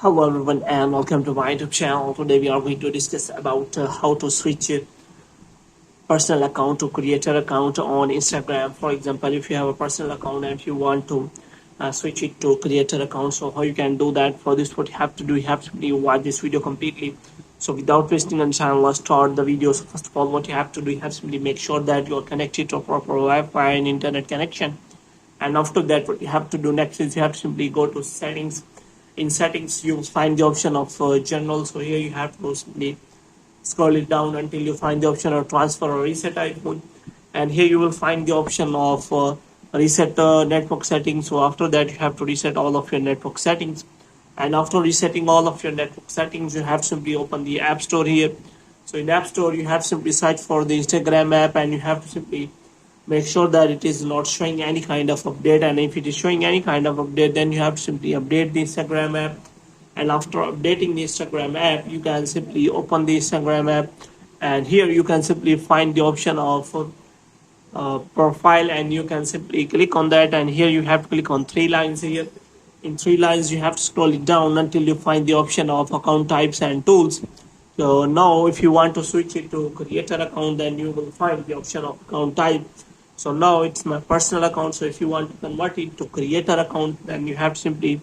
Hello everyone and welcome to my YouTube channel. Today we are going to discuss about how to switch personal account to creator account on Instagram. For example, if you have a personal account and if you want to switch it to creator account, so how you can do that. For this, what you have to do, you have to watch this video completely. So without wasting any time, let's start the video. So first of all, what you have to do, you have to simply make sure that you are connected to a proper Wi-Fi and internet connection. And after that, what you have to do next is you have to simply go to settings. In settings, you will find the option of general. So here you have to simply scroll it down until you find the option of transfer or reset iPhone. And here you will find the option of reset network settings. So after that, you have to reset all of your network settings. And after resetting all of your network settings, you have to simply open the App Store here. So in App Store, you have to simply search for the Instagram app, and you have to simply make sure that it is not showing any kind of update. And if it is showing any kind of update, then you have to simply update the Instagram app. And after updating the Instagram app, you can simply open the Instagram app, and here you can simply find the option of profile, and you can simply click on that. And here you have to click on three lines here. In three lines, you have to scroll it down until you find the option of account types and tools. So now if you want to switch it to creator account, then you will find the option of account type. So now it's my personal account. So if you want to convert it to creator account, then you have to simply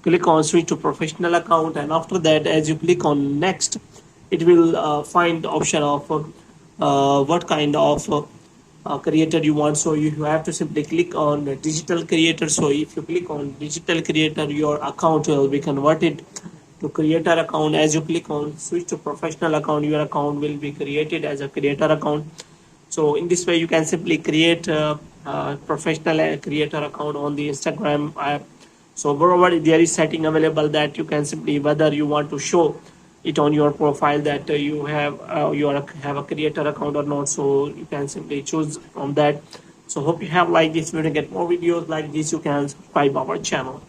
click on switch to professional account. And after that, as you click on next, it will find the option of what kind of creator you want. So you have to simply click on digital creator. So if you click on digital creator, your account will be converted to creator account. As you click on switch to professional account, your account will be created as a creator account. So in this way, you can simply create a professional creator account on the Instagram app. So moreover, there is setting available that you can simply, whether you want to show it on your profile that you have a creator account or not. So you can simply choose from that. So hope you have liked this video. To get more videos like this, you can subscribe our channel.